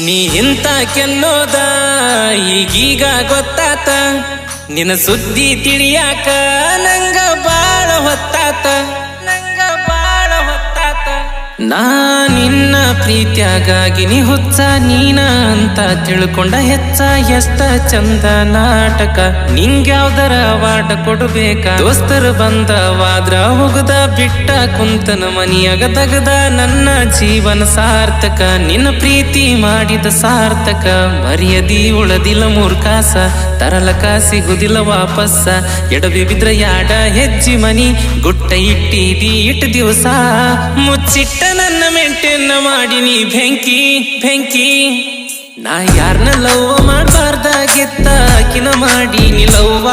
ನೀ ಇಂತ ಕೆನ್ನೋದ ಈಗೀಗ ಗೊತ್ತಾತ ನಿನ್ನ ಸುದ್ದಿ ತಿಳಿಯಾಕ ನಂಗ ಬಾಳ ಹೊತ್ತಾತ ನಾ ನಿನ್ನ ಪ್ರೀತ್ಯಾಗಾಗಿ ನೀ ಹುಚ್ಚ ನೀನ ಅಂತ ತಿಳ್ಕೊಂಡ ಹೆಚ್ಚ ಎಷ್ಟ ಚಂದ ನಾಟಕ ನಿಂಗ್ಯಾವ್ದರ ಅವಾರ್ಡ್ ಕೊಡಬೇಕ ದೋಸ್ತರು ಬಂದವಾದ್ರ ಹೋಗದ ಬಿಟ್ಟ ಕುಂತನ ಮನಿಯಾಗ ತಗದ ನನ್ನ ಜೀವನ ಸಾರ್ಥಕ ನಿನ್ನ ಪ್ರೀತಿ ಮಾಡಿದ ಸಾರ್ಥಕ ಮರ್ಯಾದಿ ಉಳದಿಲ್ಲ ಮೂರ್ಖಾಸ ತರಲಕ ಸಿಗುದಿಲ್ಲ ವಾಪಸ್ಸ ಎಡವಿ ಬಿದ್ರ ಯಾಡ ಹೆಜ್ಜಿ ಮನಿ ಗುಟ್ಟ ಇಟ್ಟಿದಿ ಇಟ್ಟ ದಿವಸ ಮುಚ್ಚಿಟ್ಟ ನನ್ನ ಮೆಂಟೆನ್ನ ಮಾಡಿ ನೀ ಬೆಂಕಿ ನಾ ಯಾರನ್ನ ಲವ್ ಮಾಡಬಾರ್ದಾಗಿತ್ತ ಆಕಿನ ಮಾಡಿ ನೀ ಲವ್ವ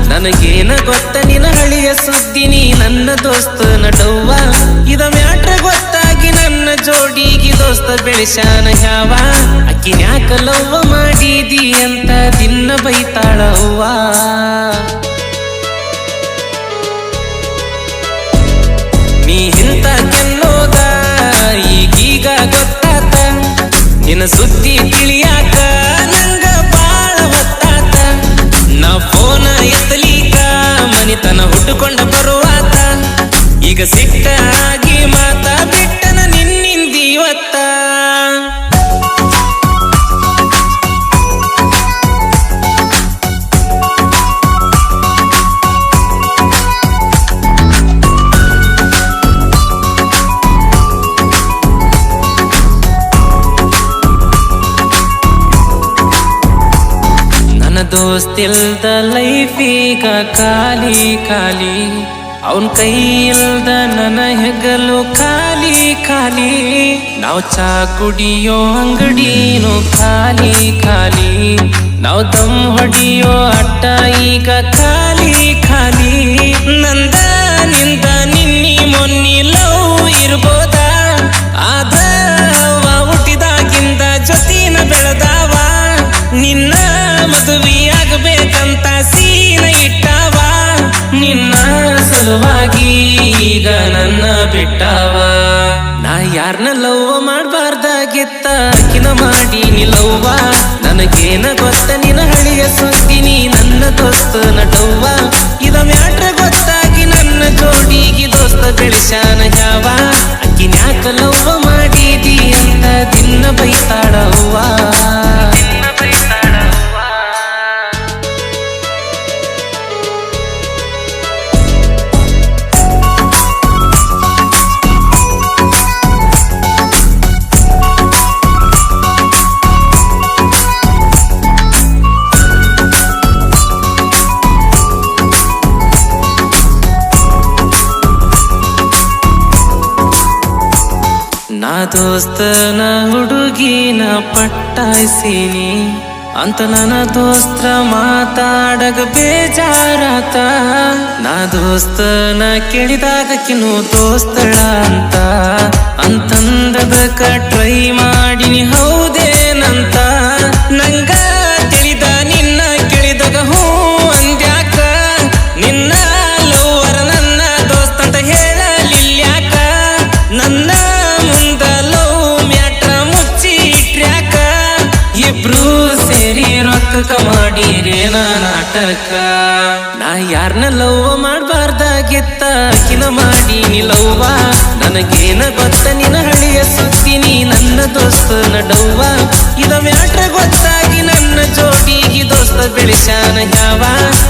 ನನಗೇನ ಗೊತ್ತ ನಿನ್ನ ಹಳಿಯ ಸುದ್ದಿ ನೀ ನನ್ನ ದೋಸ್ತ ನಡವ್ವ ಇದ ಮ್ಯಾಟ್ರ ಗೊತ್ತಾಗಿ ನನ್ನ ಜೋಡಿಗಿ ದೋಸ್ತ ಬೆಳೆಸಾನ ಯಾವ ಆಕಿನ್ಯಾಕ ಲವ್ ಮಾಡಿದಿ ಅಂತ ದಿನ ಬೈತಾಳವ್ವ ನೀ ಇಂತ ಕೆನ್ನೋದ ಈಗೀಗ ಗೊತ್ತಾತ ನಿನ್ನ ಸುದ್ದಿ ತಿಳಿಯಾಕ ನಂಗ ಬಾಳ ಹೊತ್ತಾತ ನಾ ಫೋನ ಎತ್ತಲೀಕ ಮನಿತನ ಹುಟ್ಟುಕೊಂಡ ಬರುವಾತ ಈಗ ಸಿಟ್ಟ ಆಗಿ ಮಾತಾ ಬಿಟ್ಟನ ನಿನ್ನಿಂದಿವತ್ತ ದೋಸ್ತಿಲ್ದ ಲೈಫ್ ಈಗ ಖಾಲಿ ಅವನ್ ಕೈ ಇಲ್ದ ನನ್ನ ಹೆಗಲು ಖಾಲಿ ನಾವು ಚಾ ಕುಡಿಯೋ ಅಂಗಡಿನೂ ಖಾಲಿ ನಾವು ದಮ್ ಹೊಡಿಯೋ ಅಟ್ಟ ಈಗ ಖಾಲಿ ನಂದ ನಿಂದ ನಿನ್ನಿ ಮೊನ್ನಿ ಲವ್ ಇರ್ಬೋದ ಆದ ಹುಟ್ಟಿದಾಗಿಂದ ಜೊತಿನ ಬೆಳೆದಾವ ನಿನ್ನ ಮದುವೆಯಾಗಬೇಕಂತ ಸೀನ ಇಟ್ಟಾವ ನಿನ್ನ ಸಲುವಾಗಿ ಈಗ ನನ್ನ ಬಿಟ್ಟಾವ ನಾ ಯಾರನ್ನ ಲವ್ ಮಾಡಬಾರ್ದಾಗಿತ್ತ ಆಕಿನ ಮಾಡಿ ನೀ ಲವ್ವ ನನಗೇನ ಗೊತ್ತ ನಿನ್ನ ಹಳಿಯ ಸುದ್ದಿ ನೀ ನನ್ನ ದೋಸ್ತ ನಡವ್ವ ಇದ ಮ್ಯಾಟ್ರ ಗೊತ್ತಾಗಿ ನನ್ನ ಜೋಡಿಗಿ ದೋಸ್ತ ಬೆಳೆಸಾನ ಯಾವ ಆಕಿನ್ಯಾಕ ಲವ್ ಮಾಡಿದಿ ಅಂತ ದಿನ ಬೈತಾಳವ್ವ ನಾ ದೋಸ್ತನ ಹುಡುಗಿನ ಪಟ್ಟಾಯಿಸೀನಿ ಅಂತ ನನ್ನ ದೋಸ್ತ್ರ ಮಾತಾಡಗ ಬೇಜಾರಾತ ನಾ ದೋಸ್ತನ ಕೇಳಿದಾಗಕಿನ್ನು ದೋಸ್ತಳ ಅಂತಂದದಕ್ಕ ಟ್ರೈ ಮಾಡಿನಿ ಹೌದೇನಂತ ನಂಗ ತಿಳಿದ ನಿನ್ನ ಕೇಳಿದಾಗ ಹೂ ಅಂದ್ಯಾಕ ನಿನ್ನ ಲವ್ವರ ನನ್ನ ದೋಸ್ತ ಅಂತ ಹೇಳಲಿಲ್ಯಾಕ ನನ್ನ ಮಾಡಿರೇನ ನಾಟಕ ನಾ ಯಾರನ್ನ ಲವ್ ಮಾಡಬಾರ್ದಾಗಿತ್ತ ಆಕಿನ ಮಾಡಿ ನೀ ಲವ್ವ ನನಗೇನ ಗೊತ್ತ ನಿನ್ನ ಹಳಿಯ ಸುದ್ದಿ ನೀ ನನ್ನ ದೋಸ್ತ ನಡವ್ವ ಇದ ಮ್ಯಾಟ್ರ ಗೊತ್ತಾಗಿ ನನ್ನ ಜೋಡಿಗಿ ದೋಸ್ತ ಬೆಳೆಸಾನ ಯಾವ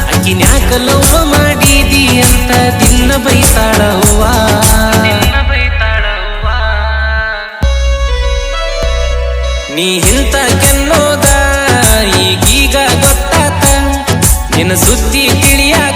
ಆಕಿನ್ಯಾಕ ಲವ್ ಮಾಡಿದಿ ಅಂತ ದಿನ ಬೈತಾಳವ್ವ ನೀ ಇಂತ ಕೆನ್ನೋದ ಈಗೀಗ ಗೊತ್ತಾತ ನಿನ್ನ ಸುದ್ದಿ ತಿಳಿಯಾಕ